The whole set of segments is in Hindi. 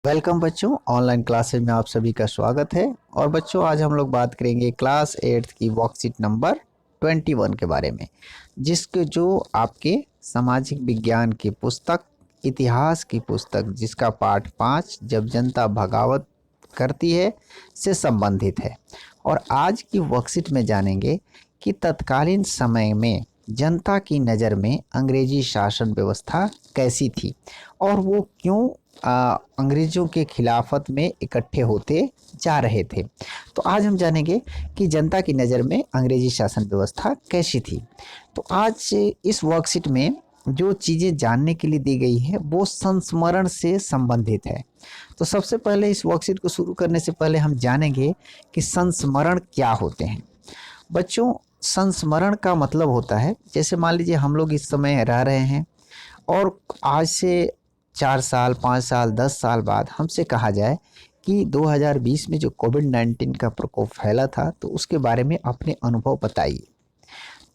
वेलकम बच्चों, ऑनलाइन क्लासेज में आप सभी का स्वागत है। और बच्चों, आज हम लोग बात करेंगे क्लास 8 की वर्कशीट नंबर 21 के बारे में, जिसके जो आपके सामाजिक विज्ञान की पुस्तक, इतिहास की पुस्तक, जिसका पाठ 5 जब जनता बगावत करती है से संबंधित है। और आज की वर्कशीट में जानेंगे कि तत्कालीन समय में जनता की नज़र में अंग्रेजी शासन व्यवस्था कैसी थी और वो क्यों अंग्रेजों के खिलाफत में इकट्ठे होते जा रहे थे। तो आज हम जानेंगे कि जनता की नज़र में अंग्रेजी शासन व्यवस्था कैसी थी। तो आज इस वर्कशीट में जो चीज़ें जानने के लिए दी गई है वो संस्मरण से संबंधित है। तो सबसे पहले इस वर्कशीट को शुरू करने से पहले हम जानेंगे कि संस्मरण क्या होते हैं। बच्चों, संस्मरण का मतलब होता है, जैसे मान लीजिए हम लोग इस समय रह रहे हैं और आज से 4 साल, 5 साल, 10 साल बाद हमसे कहा जाए कि 2020 में जो कोविड-19 का प्रकोप फैला था, तो उसके बारे में अपने अनुभव बताइए।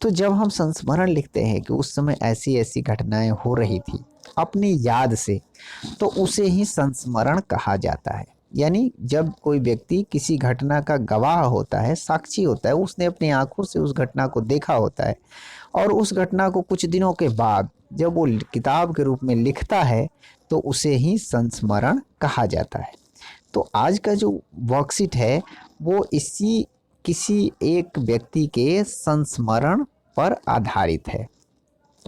तो जब हम संस्मरण लिखते हैं कि उस समय ऐसी-ऐसी घटनाएं हो रही थी अपनी याद से, तो उसे ही संस्मरण कहा जाता है। यानी जब कोई व्यक्ति किसी घटना का गवाह होता है, साक्षी होता है, उसने अपनी आंखों से उस घटना को देखा होता है और उस घटना को कुछ दिनों के बाद जब वो किताब के रूप में लिखता है, तो उसे ही संस्मरण कहा जाता है। तो आज का जो वर्कशीट है वो इसी किसी एक व्यक्ति के संस्मरण पर आधारित है।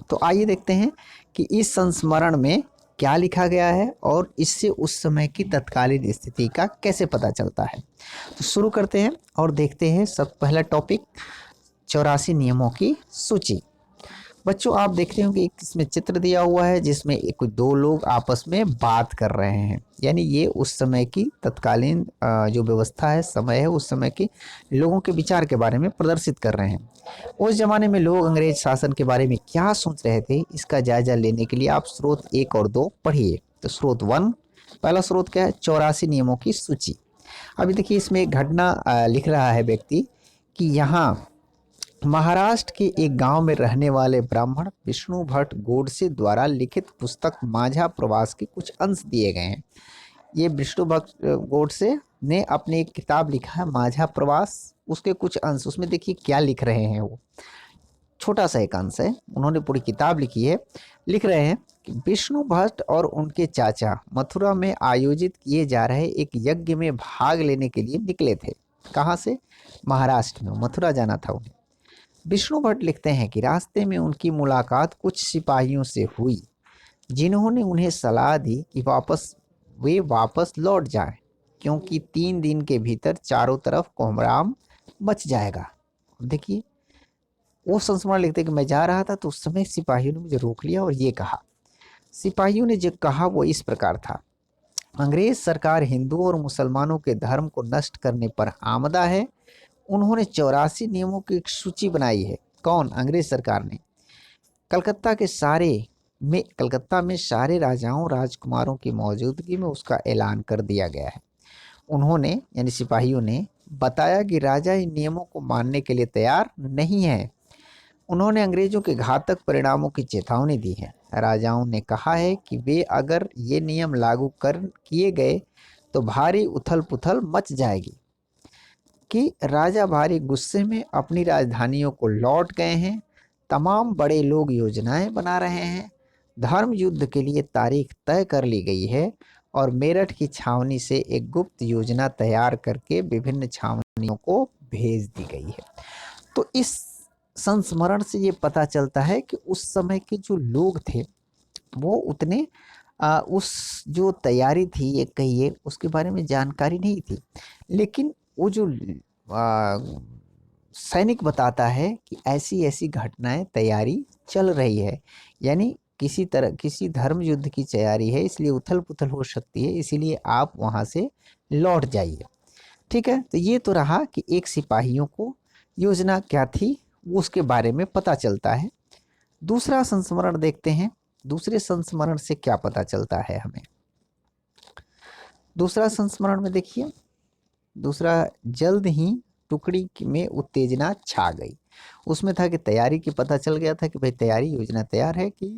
तो आइए देखते हैं कि इस संस्मरण में क्या लिखा गया है और इससे उस समय की तत्कालीन स्थिति का कैसे पता चलता है। तो शुरू करते हैं और देखते हैं। सब पहला टॉपिक 84 नियमों की सूची। बच्चों, आप देख रहे होंगे एक इसमें चित्र दिया हुआ है जिसमें एक दो लोग आपस में बात कर रहे हैं। यानी ये उस समय की तत्कालीन जो व्यवस्था है, समय है, उस समय के लोगों के विचार के बारे में प्रदर्शित कर रहे हैं। उस जमाने में लोग अंग्रेज शासन के बारे में क्या सोच रहे थे, इसका जायजा लेने के लिए आप स्रोत 1 और 2 पढ़िए। तो स्रोत 1, पहला स्रोत क्या है? 84 नियमों की सूची। अभी देखिए इसमें एक घटना लिख रहा है व्यक्ति कि यहाँ महाराष्ट्र के एक गांव में रहने वाले ब्राह्मण विष्णु भट्ट गोडसे द्वारा लिखित पुस्तक माझा प्रवास के कुछ अंश दिए गए हैं। ये विष्णु भट्ट गोडसे ने अपनी एक किताब लिखा है माझा प्रवास, उसके कुछ अंश, उसमें देखिए क्या लिख रहे हैं। वो छोटा सा एक अंश है, उन्होंने पूरी किताब लिखी है। लिख रहे हैं कि विष्णु भट्ट और उनके चाचा मथुरा में आयोजित किए जा रहे एक यज्ञ में भाग लेने के लिए निकले थे। कहाँ से? महाराष्ट्र में, मथुरा जाना था उन्हें। विष्णु भट्ट लिखते हैं कि रास्ते में उनकी मुलाकात कुछ सिपाहियों से हुई, जिन्होंने उन्हें सलाह दी कि वे वापस लौट जाएं, क्योंकि 3 दिन के भीतर चारों तरफ कोहराम मच जाएगा। देखिए, वो संस्मरण लिखते हैं कि मैं जा रहा था तो उस समय सिपाहियों ने मुझे रोक लिया और ये कहा। सिपाहियों ने जो कहा वो इस प्रकार था: अंग्रेज सरकार हिंदुओं और मुसलमानों के धर्म को नष्ट करने पर आमदा है। उन्होंने 84 नियमों की एक सूची बनाई है। कौन? अंग्रेज सरकार ने। कलकत्ता में सारे राजाओं राजकुमारों की मौजूदगी में उसका ऐलान कर दिया गया है। उन्होंने यानी सिपाहियों ने बताया कि राजा इन नियमों को मानने के लिए तैयार नहीं है। उन्होंने अंग्रेजों के घातक परिणामों की चेतावनी दी है। राजाओं ने कहा है कि वे अगर ये नियम लागू कर किए गए तो भारी उथल पुथल मच जाएगी। कि राजा भारी गुस्से में अपनी राजधानियों को लौट गए हैं। तमाम बड़े लोग योजनाएं बना रहे हैं। धर्म युद्ध के लिए तारीख तय कर ली गई है और मेरठ की छावनी से एक गुप्त योजना तैयार करके विभिन्न छावनियों को भेज दी गई है। तो इस संस्मरण से ये पता चलता है कि उस समय के जो लोग थे वो उतने उस जो तैयारी थी, ये कहिए, उसके बारे में जानकारी नहीं थी। लेकिन वो जो आ, सैनिक बताता है कि ऐसी ऐसी घटनाएं तैयारी चल रही है, यानी किसी तरह किसी धर्म युद्ध की तैयारी है, इसलिए उथल पुथल हो सकती है, इसीलिए आप वहां से लौट जाइए। ठीक है, तो ये तो रहा कि एक सिपाहियों को योजना क्या थी वो उसके बारे में पता चलता है। दूसरा संस्मरण देखते हैं। दूसरे संस्मरण से क्या पता चलता है हमें? दूसरा संस्मरण में देखिए, दूसरा, जल्द ही टुकड़ी में उत्तेजना छा गई। उसमें था कि तैयारी की पता चल गया था कि भाई तैयारी योजना तैयार है कि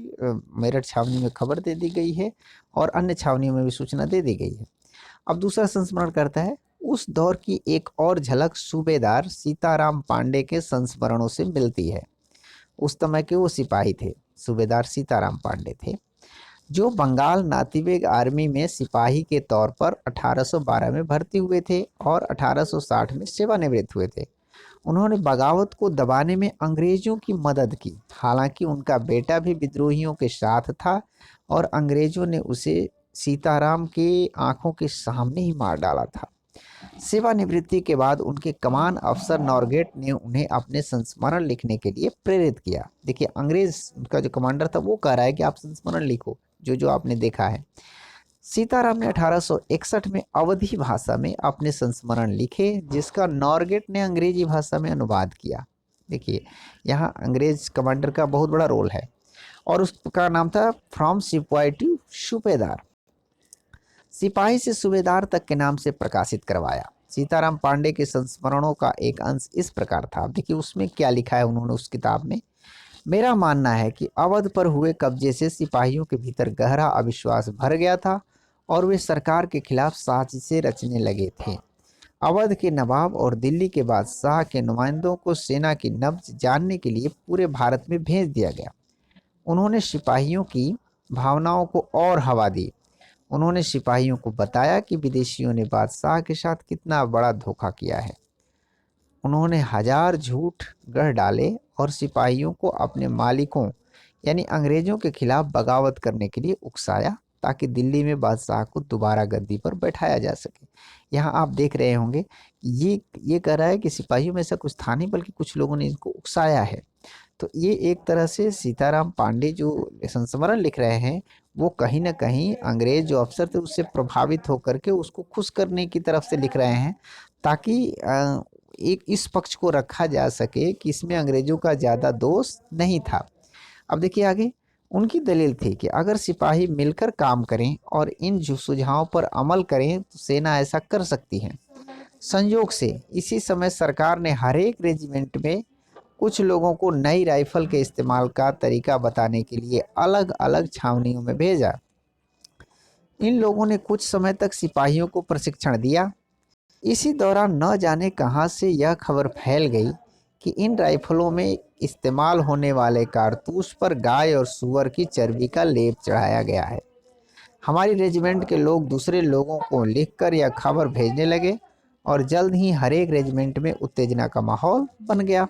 मेरठ छावनी में खबर दे दी गई है और अन्य छावनियों में भी सूचना दे दी गई है। अब दूसरा संस्मरण करता है, उस दौर की एक और झलक सूबेदार सीताराम पांडे के संस्मरणों से मिलती है। उस समय के वो सिपाही थे, सूबेदार सीताराम पांडे थे, जो बंगाल नातिवेग आर्मी में सिपाही के तौर पर 1812 में भर्ती हुए थे और 1860 में सेवानिवृत्त हुए थे। उन्होंने बगावत को दबाने में अंग्रेजों की मदद की। हालांकि उनका बेटा भी विद्रोहियों के साथ था और अंग्रेजों ने उसे सीताराम के आंखों के सामने ही मार डाला था। सेवानिवृत्ति के बाद उनके कमान अफसर नॉरगेट ने उन्हें अपने संस्मरण लिखने के लिए प्रेरित किया। देखिए, अंग्रेज का जो कमांडर था वो कह रहा है कि आप संस्मरण लिखो जो जो आपने देखा है। सीताराम ने 1861 में अवधी भाषा में अपने संस्मरण लिखे, जिसका नॉरगेट ने अंग्रेजी भाषा में अनुवाद किया। देखिए, यहाँ अंग्रेज कमांडर का बहुत बड़ा रोल है और उसका नाम था फ्रॉम सिपाही टू सूबेदार, सिपाही से सूबेदार तक के नाम से प्रकाशित करवाया। सीताराम पांडे के संस्मरणों का एक अंश इस प्रकार था। देखिए उसमें क्या लिखा है उन्होंने उस किताब में। मेरा मानना है कि अवध पर हुए कब्जे से सिपाहियों के भीतर गहरा अविश्वास भर गया था और वे सरकार के खिलाफ साजिशें रचने लगे थे। अवध के नवाब और दिल्ली के बादशाह के नुमाइंदों को सेना की नब्ज जानने के लिए पूरे भारत में भेज दिया गया। उन्होंने सिपाहियों की भावनाओं को और हवा दी। उन्होंने सिपाहियों को बताया कि विदेशियों ने बादशाह के साथ कितना बड़ा धोखा किया है। उन्होंने हजार झूठ गढ़ डाले और सिपाहियों को अपने मालिकों यानी अंग्रेजों के खिलाफ बगावत करने के लिए उकसाया ताकि दिल्ली में बादशाह को दोबारा गद्दी पर बैठाया जा सके। यहाँ आप देख रहे होंगे ये कह रहा है कि सिपाहियों में ऐसा कुछ था नहीं, बल्कि कुछ लोगों ने इनको उकसाया है। तो ये एक तरह से सीताराम पांडे जो संस्मरण लिख रहे हैं वो कहीं ना कहीं अंग्रेज जो अफसर थे उससे प्रभावित होकर के उसको खुश करने की तरफ से लिख रहे हैं, ताकि एक इस पक्ष को रखा जा सके कि इसमें अंग्रेजों का ज़्यादा दोष नहीं था। अब देखिए आगे, उनकी दलील थी कि अगर सिपाही मिलकर काम करें और इन जो सुझावों पर अमल करें तो सेना ऐसा कर सकती है। संयोग से इसी समय सरकार ने हर एक रेजिमेंट में कुछ लोगों को नई राइफल के इस्तेमाल का तरीका बताने के लिए अलग अलग छावनियों में भेजा। इन लोगों ने कुछ समय तक सिपाहियों को प्रशिक्षण दिया। इसी दौरान न जाने कहां से यह खबर फैल गई कि इन राइफलों में इस्तेमाल होने वाले कारतूस पर गाय और सूअर की चर्बी का लेप चढ़ाया गया है। हमारी रेजिमेंट के लोग दूसरे लोगों को लिखकर यह खबर भेजने लगे और जल्द ही हर एक रेजिमेंट में उत्तेजना का माहौल बन गया।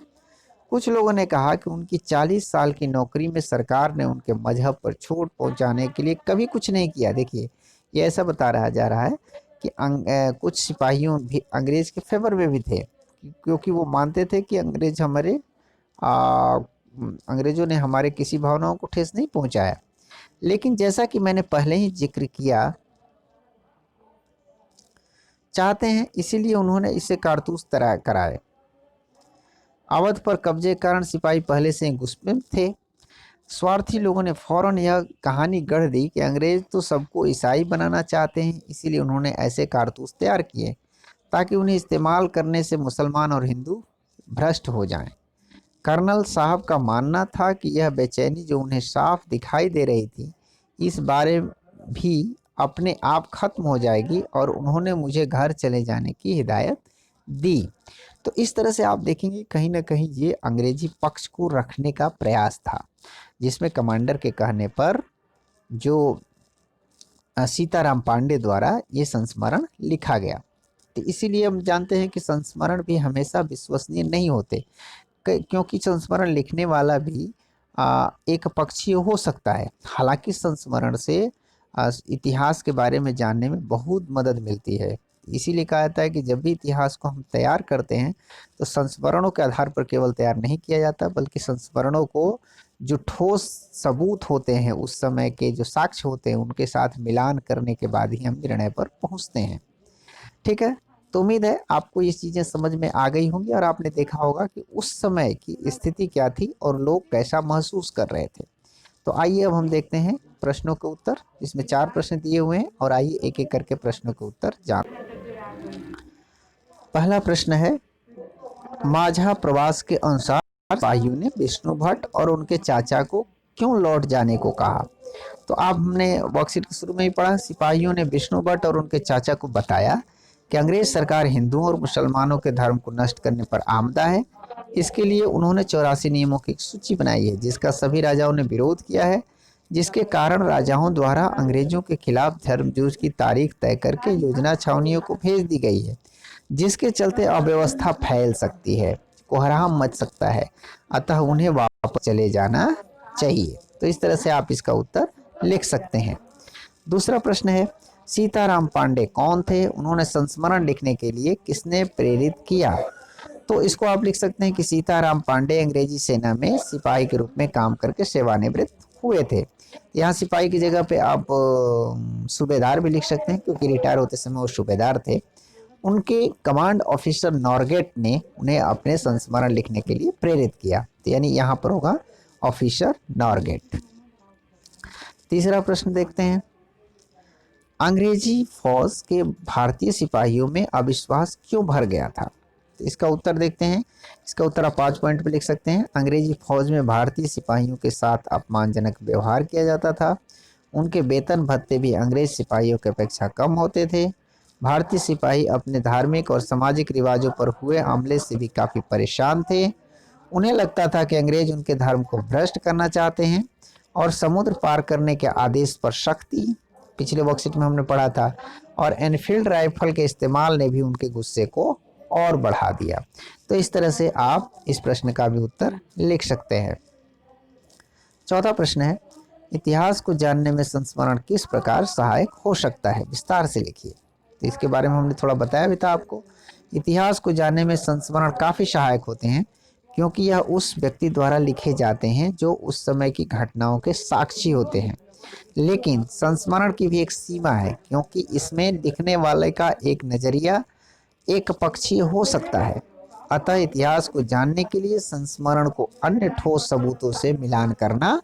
कुछ लोगों ने कहा कि उनकी 40 साल की नौकरी में सरकार ने उनके मजहब पर चोट पहुंचाने के लिए कभी कुछ नहीं किया। देखिए, ये ऐसा बता रहा जा रहा है कि कुछ सिपाहियों भी अंग्रेज के फेवर में भी थे, क्योंकि वो मानते थे कि अंग्रेजों ने हमारे किसी भावनाओं को ठेस नहीं पहुंचाया। लेकिन जैसा कि मैंने पहले ही जिक्र किया, चाहते हैं इसीलिए उन्होंने इसे कारतूस तरह कराए। अवध पर कब्जे के कारण सिपाही पहले से ही गुस्से में थे। स्वार्थी लोगों ने फौरन यह कहानी गढ़ दी कि अंग्रेज तो सबको ईसाई बनाना चाहते हैं, इसीलिए उन्होंने ऐसे कारतूस तैयार किए ताकि उन्हें इस्तेमाल करने से मुसलमान और हिंदू भ्रष्ट हो जाएं। कर्नल साहब का मानना था कि यह बेचैनी जो उन्हें साफ दिखाई दे रही थी, इस बारे भी अपने आप खत्म हो जाएगी और उन्होंने मुझे घर चले जाने की हिदायत दी। तो इस तरह से आप देखेंगे कहीं ना कहीं ये अंग्रेजी पक्ष को रखने का प्रयास था, जिसमें कमांडर के कहने पर जो सीताराम पांडे द्वारा ये संस्मरण लिखा गया। तो इसीलिए हम जानते हैं कि संस्मरण भी हमेशा विश्वसनीय नहीं होते, क्योंकि संस्मरण लिखने वाला भी एक पक्षीय हो सकता है। हालांकि संस्मरण से इतिहास के बारे में जानने में बहुत मदद मिलती है। इसीलिए कहा जाता है कि जब भी इतिहास को हम तैयार करते हैं तो संस्मरणों के आधार पर केवल तैयार नहीं किया जाता, बल्कि संस्मरणों को जो ठोस सबूत होते हैं, उस समय के जो साक्ष्य होते हैं, उनके साथ मिलान करने के बाद ही हम निर्णय पर पहुंचते हैं। ठीक है, तो उम्मीद है आपको ये चीज़ें समझ में आ गई होंगी और आपने देखा होगा कि उस समय की स्थिति क्या थी और लोग कैसा महसूस कर रहे थे। तो आइए अब हम देखते हैं प्रश्नों के उत्तर, जिसमें 4 प्रश्न दिए हुए हैं और आइए एक एक करके प्रश्नों के उत्तर जान। पहला प्रश्न है, माझा प्रवास के अनुसार सिपाहियों ने विष्णु भट्ट और उनके चाचा को क्यों लौट जाने को कहा। तो आप हमने वर्कशीट के शुरू में ही पढ़ा, सिपाहियों ने विष्णु भट्ट और उनके चाचा को बताया कि अंग्रेज सरकार हिंदुओं और मुसलमानों के धर्म को नष्ट करने पर आमदा है। इसके लिए उन्होंने 84 नियमों की एक सूची बनाई है जिसका सभी राजाओं ने विरोध किया है, जिसके कारण राजाओं द्वारा अंग्रेजों के खिलाफ धर्मयुद्ध की तारीख तय करके योजना छावनियों को भेज दी गई है, जिसके चलते अव्यवस्था फैल सकती है, कोहराम मच सकता है, अतः उन्हें वापस चले जाना चाहिए। तो इस तरह से आप इसका उत्तर लिख सकते हैं। दूसरा प्रश्न है, सीताराम पांडे कौन थे, उन्होंने संस्मरण लिखने के लिए किसने प्रेरित किया। तो इसको आप लिख सकते हैं कि सीताराम पांडे अंग्रेजी सेना में सिपाही के रूप में काम करके सेवानिवृत्त हुए थे। यहाँ सिपाही की जगह पे आप सूबेदार भी लिख सकते हैं, क्योंकि रिटायर होते समय वो सूबेदार थे। उनके कमांड ऑफिसर नॉरगेट ने उन्हें अपने संस्मरण लिखने के लिए प्रेरित किया, तो यानी यहाँ पर होगा ऑफिसर नॉरगेट। तीसरा प्रश्न देखते हैं, अंग्रेजी फौज के भारतीय सिपाहियों में अविश्वास क्यों भर गया था। तो इसका उत्तर देखते हैं। इसका उत्तर आप 5 पॉइंट पे लिख सकते हैं। अंग्रेजी फौज में भारतीय सिपाहियों के साथ अपमानजनक व्यवहार किया जाता था। उनके वेतन भत्ते भी अंग्रेज सिपाहियों की अपेक्षा कम होते थे। भारतीय सिपाही अपने धार्मिक और सामाजिक रिवाजों पर हुए हमले से भी काफ़ी परेशान थे। उन्हें लगता था कि अंग्रेज उनके धर्म को भ्रष्ट करना चाहते हैं और समुद्र पार करने के आदेश पर शक्ति, पिछले वर्कशीट में हमने पढ़ा था, और एनफील्ड राइफल के इस्तेमाल ने भी उनके गुस्से को और बढ़ा दिया। तो इस तरह से आप इस प्रश्न का भी उत्तर लिख सकते हैं। चौथा प्रश्न है, इतिहास को जानने में संस्मरण किस प्रकार सहायक हो सकता है, विस्तार से लिखिए। तो इसके बारे में हमने थोड़ा बताया भी था आपको। इतिहास को जानने में संस्मरण काफ़ी सहायक होते हैं, क्योंकि यह उस व्यक्ति द्वारा लिखे जाते हैं जो उस समय की घटनाओं के साक्षी होते हैं। लेकिन संस्मरण की भी एक सीमा है, क्योंकि इसमें लिखने वाले का एक नज़रिया एक पक्षीय हो सकता है। अतः इतिहास को जानने के लिए संस्मरण को अन्य ठोस सबूतों से मिलान करना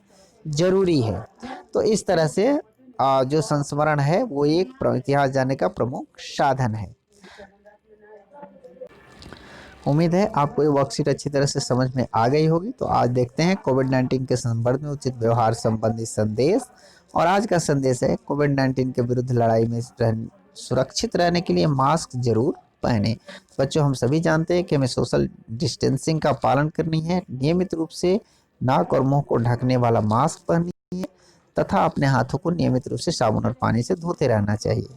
जरूरी है। तो इस तरह से जो संस्मरण है वो एक इतिहास जानने का प्रमुख साधन है। उम्मीद है आपको ये वर्कशीट अच्छी तरह से समझ में आ गई होगी। तो आज देखते हैं कोविड-19 के संदर्भ में उचित व्यवहार संबंधी संदेश। और आज का संदेश है, कोविड-19 के विरुद्ध लड़ाई में सुरक्षित रहने के लिए मास्क जरूर पहने। बच्चों, हम सभी जानते हैं कि हमें सोशल डिस्टेंसिंग का पालन करनी है, नियमित रूप से नाक और मुंह को ढकने वाला मास्क पहननी है तथा अपने हाथों को नियमित रूप से साबुन और पानी से धोते रहना चाहिए।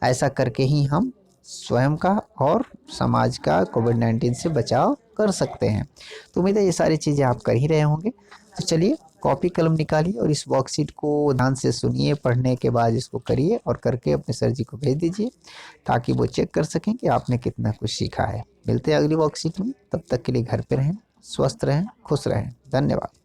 ऐसा करके ही हम स्वयं का और समाज का कोविड-19 से बचाव कर सकते हैं। तो उम्मीद है ये सारी चीज़ें आप कर ही रहे होंगे। तो चलिए कॉपी कलम निकालिए और इस वर्कशीट को ध्यान से सुनिए, पढ़ने के बाद इसको करिए और करके अपने सर जी को भेज दीजिए, ताकि वो चेक कर सकें कि आपने कितना कुछ सीखा है। मिलते हैं अगली वर्कशीट में, तब तक के लिए घर पे रहें, स्वस्थ रहें, खुश रहें। धन्यवाद।